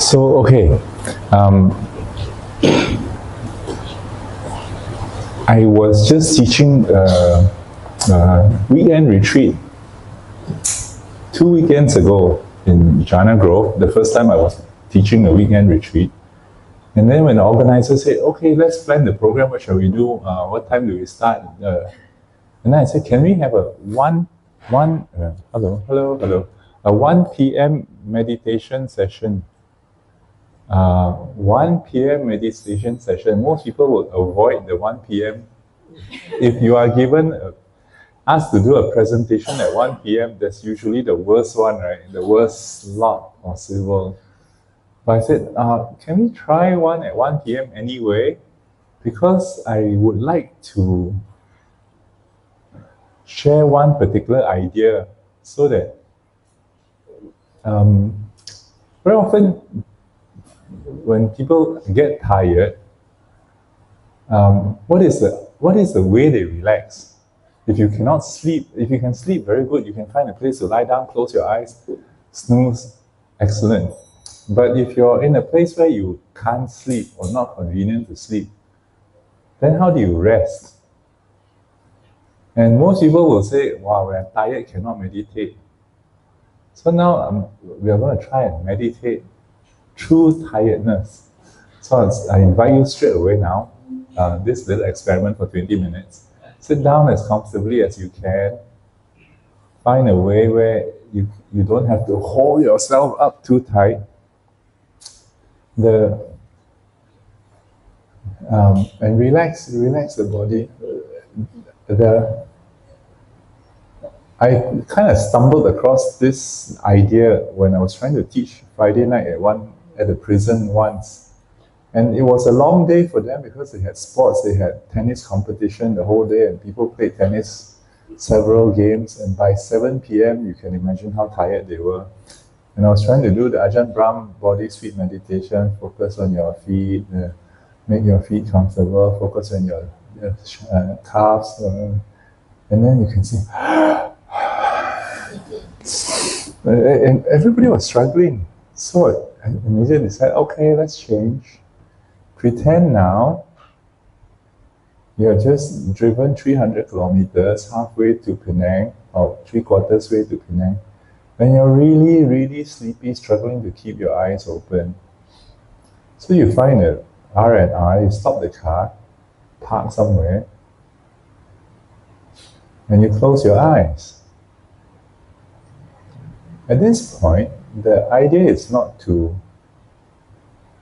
So, okay, I was just teaching a weekend retreat 2 weekends ago in Jana Grove, the first time I was teaching a weekend retreat. And then when the organizer said, okay, let's plan the program, what shall we do? What time do we start? And then I said, can we have a 1 p.m. meditation session? 1 p.m. meditation session. Most people would avoid the 1 p.m. If you are given asked to do a presentation at 1 p.m., that's usually the worst one, right? The worst slot possible. But I said, can we try one at 1 p.m. anyway? Because I would like to share one particular idea so that very often when people get tired, what is the way they relax? If you cannot sleep, if you can sleep very good, you can find a place to lie down, close your eyes, snooze, excellent. But if you're in a place where you can't sleep or not convenient to sleep, then how do you rest? And most people will say, wow, when I'm tired, cannot meditate. So now we are going to try and meditate through tiredness. So I invite you straight away now, this little experiment for 20 minutes. Sit down as comfortably as you can. Find a way where you don't have to hold yourself up too tight. And relax the body. I kind of stumbled across this idea when I was trying to teach Friday night at the prison once. And it was a long day for them because they had sports, they had tennis competition the whole day, and people played tennis, several games, and by 7 p.m. you can imagine how tired they were. And I was trying to do the Ajahn Brahm body sweep meditation, focus on your feet, make your feet comfortable, focus on your calves, and then you can see, and everybody was struggling. So I immediately decided, okay, let's change. Pretend now you're just driven 300 kilometers halfway to Penang, or 3/4 way to Penang, and you're really, really sleepy, struggling to keep your eyes open. So you find a R&R, you stop the car, park somewhere, and you close your eyes. At this point, the idea is not to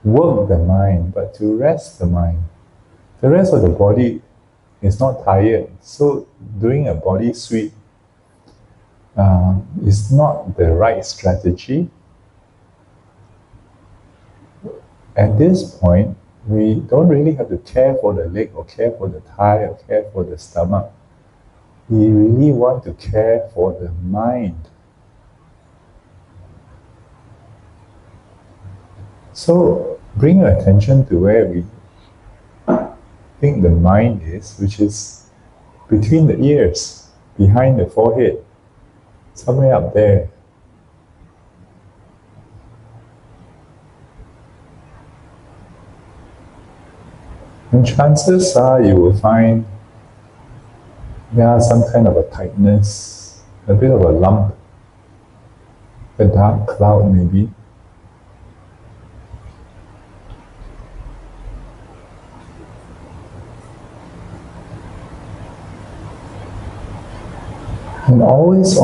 work the mind, but to rest the mind. The rest of the body is not tired, so doing a body sweep is not the right strategy. At this point, we don't really have to care for the leg or care for the thigh or care for the stomach. We really want to care for the mind. So bring your attention to where we think the mind is, which is between the ears, behind the forehead, somewhere up there. And chances are you will find some kind of a tightness, a bit of a lump, a dark cloud maybe. And always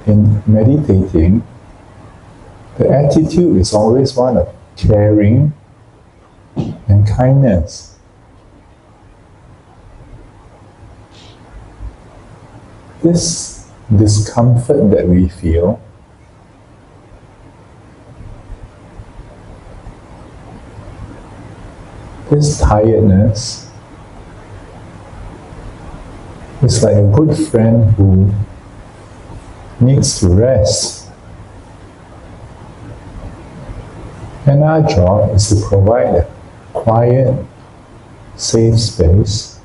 in meditating, the attitude is always one of caring and kindness. This discomfort that we feel this tiredness is like a good friend who needs to rest. And our job is to provide a quiet, safe space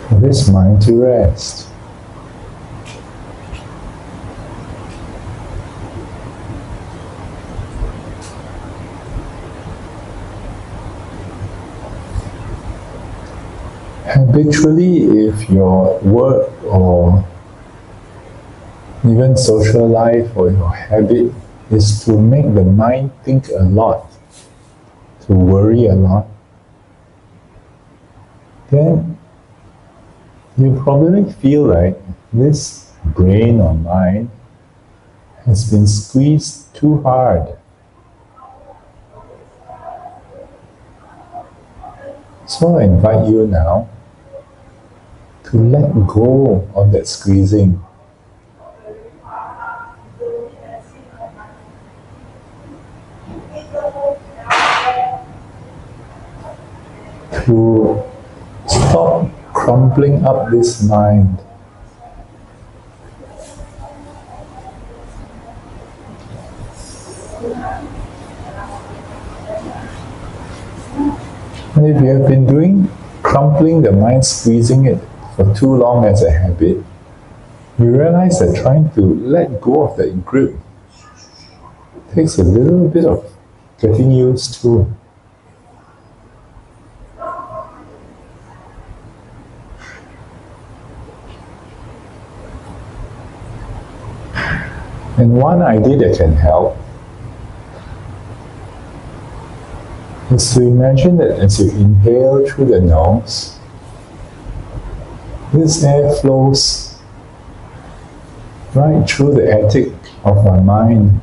for this mind to rest. Habitually, if your work or even social life or your habit is to make the mind think a lot, to worry a lot, then you probably feel like this brain or mind has been squeezed too hard. So I invite you now to let go of that squeezing. To stop crumpling up this mind. And if you have been doing crumpling the mind, squeezing it for too long as a habit, you realize that trying to let go of that grip takes a little bit of getting used to. And one idea that can help is to imagine that as you inhale through the nose, this air flows right through the attic of our mind,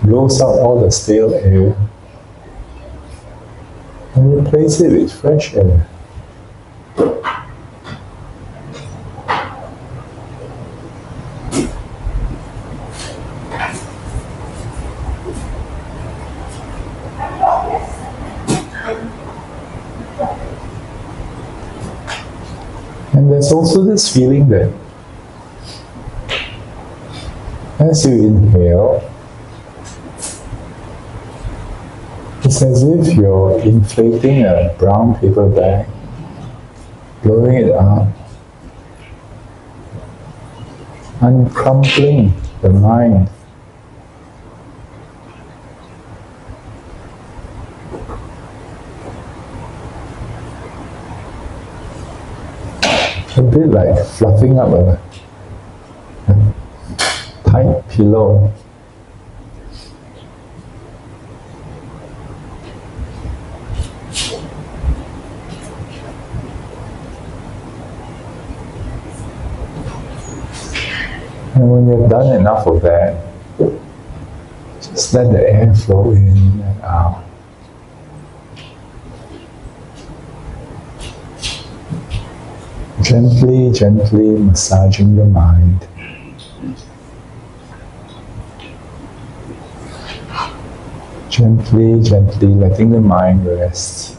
blows out all the stale air, and replace it with fresh air. And there's also this feeling that as you inhale, it's as if you're inflating a brown paper bag, blowing it up, uncrumpling the mind. A bit like fluffing up a tight pillow. And when you've done enough of that, just let the air flow in and out. Gently, gently massaging the mind. Gently, gently letting the mind rest.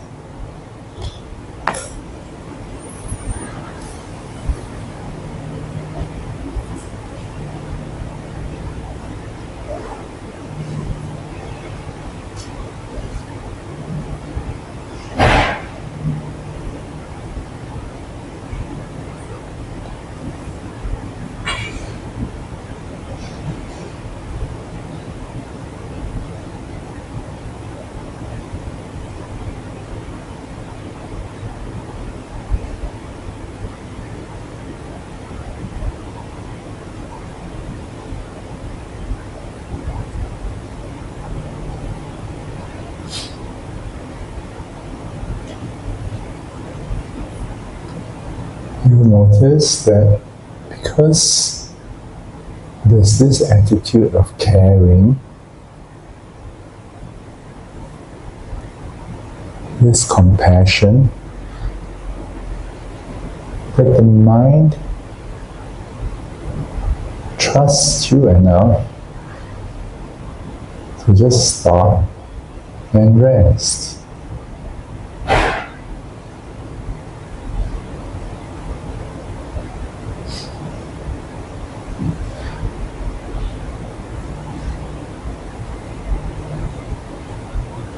You notice that because there's this attitude of caring, this compassion, that the mind trusts you enough to just stop and rest.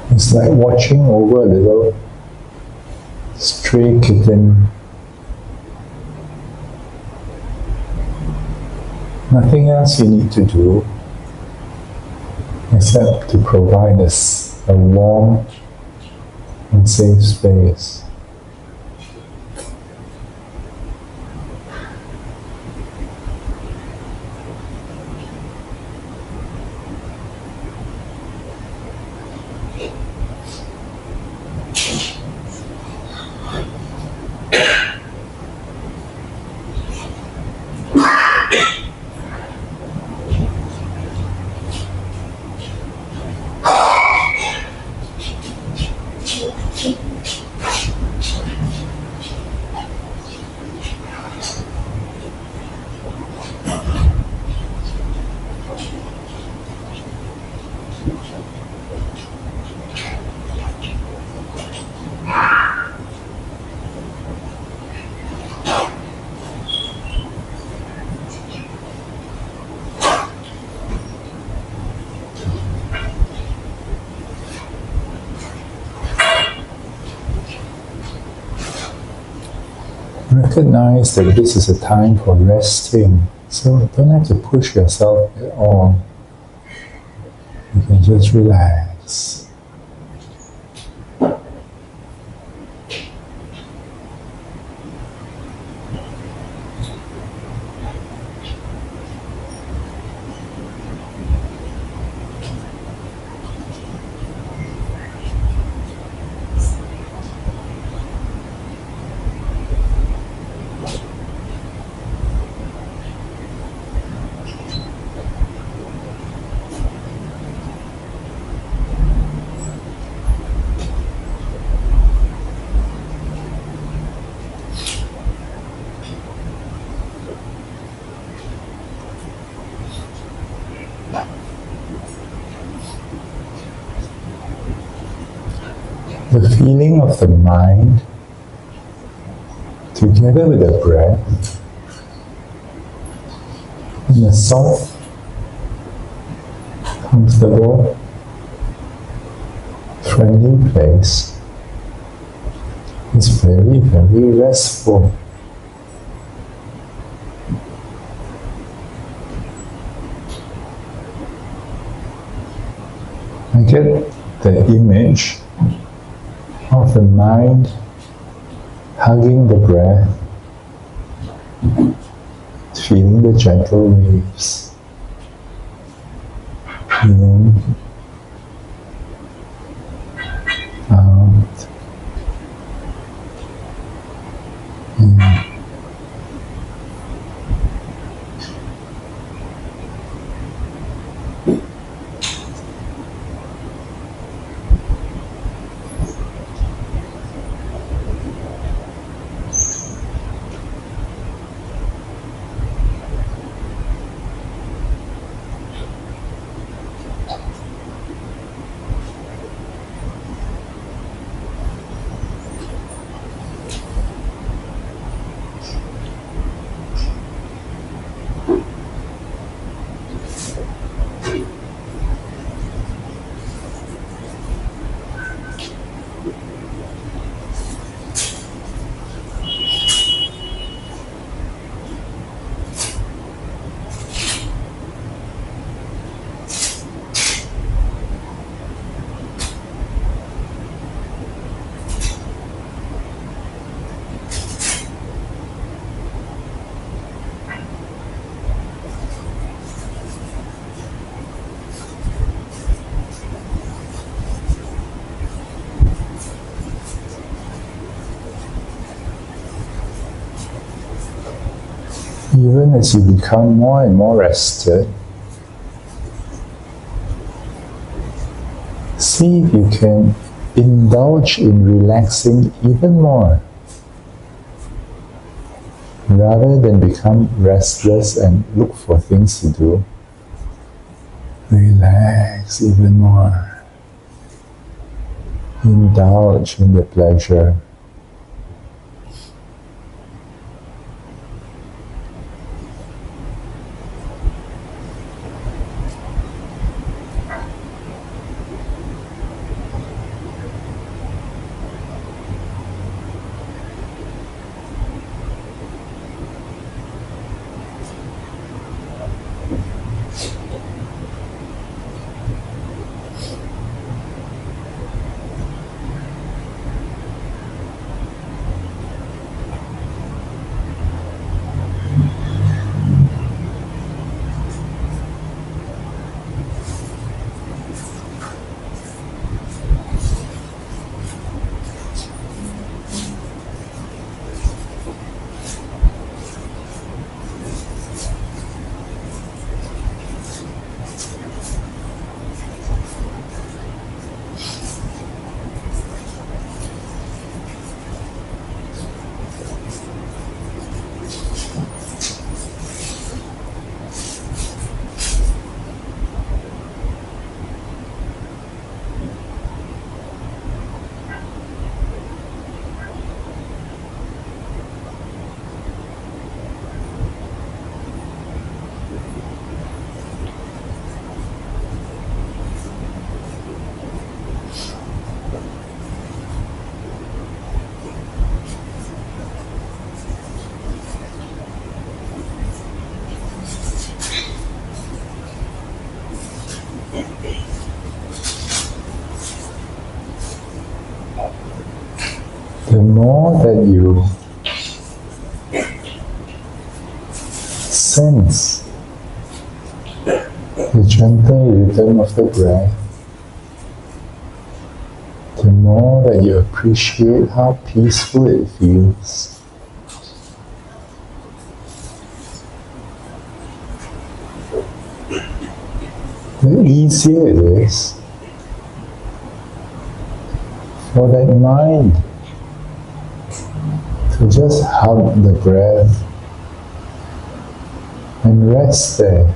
It's like watching over a little stray kitten. Nothing else you need to do except to provide us a warm, and safe space. Recognize that this is a time for resting, so don't have to push yourself at all. You can just relax. The feeling of the mind together with the breath in a soft, comfortable, friendly place is very, very restful. I get the image of the mind hugging the breath, feeling the gentle waves in, out, in. Even as you become more and more rested, see if you can indulge in relaxing even more, rather than become restless and look for things to do. Relax even more. Indulge in the pleasure. more that you sense the gentle rhythm of the breath, the more that you appreciate how peaceful it feels. The easier it is for that mind to just hug the breath and rest there.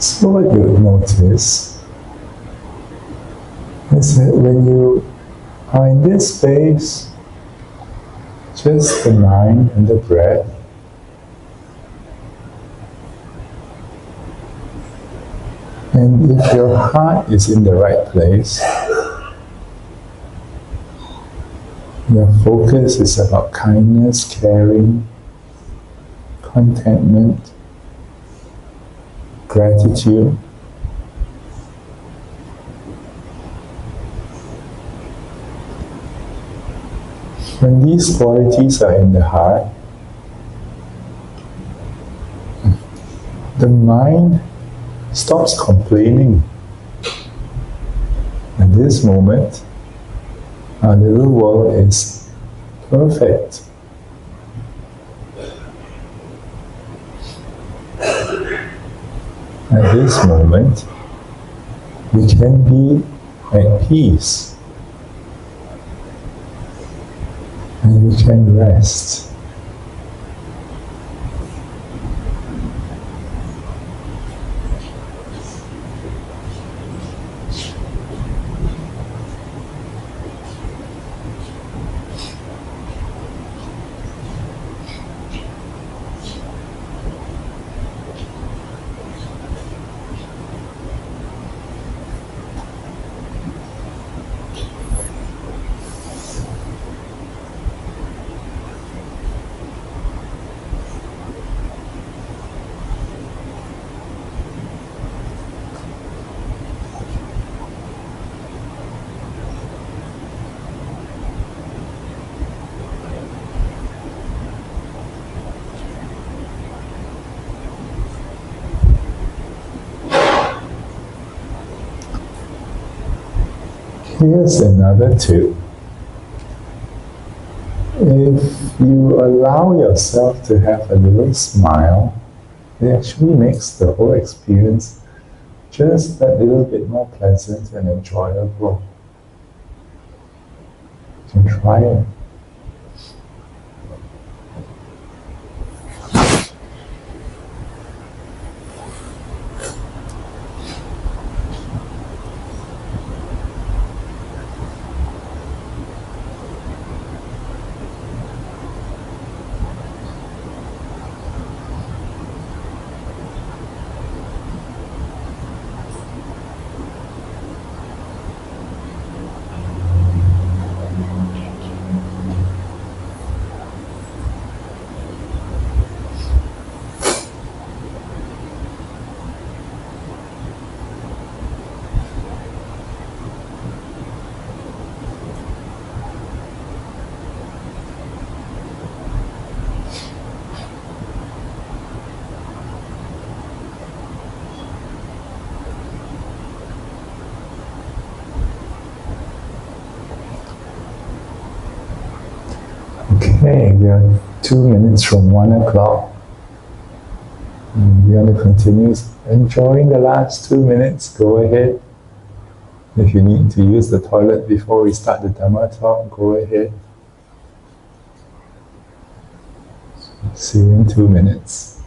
So what you notice is that when you are in this space, just the mind and the breath, and if your heart is in the right place, your focus is about kindness, caring, contentment, gratitude. When these qualities are in the heart, the mind stops complaining. At this moment, our little world is perfect. At this moment, we can be at peace and we can rest. Here's another tip. If you allow yourself to have a little smile, it actually makes the whole experience just that little bit more pleasant and enjoyable. You can try it. Okay, we are 2 minutes from 1 o'clock. You want to continue enjoying the last 2 minutes? Go ahead. If you need to use the toilet before we start the Dhamma talk, go ahead. See you in 2 minutes.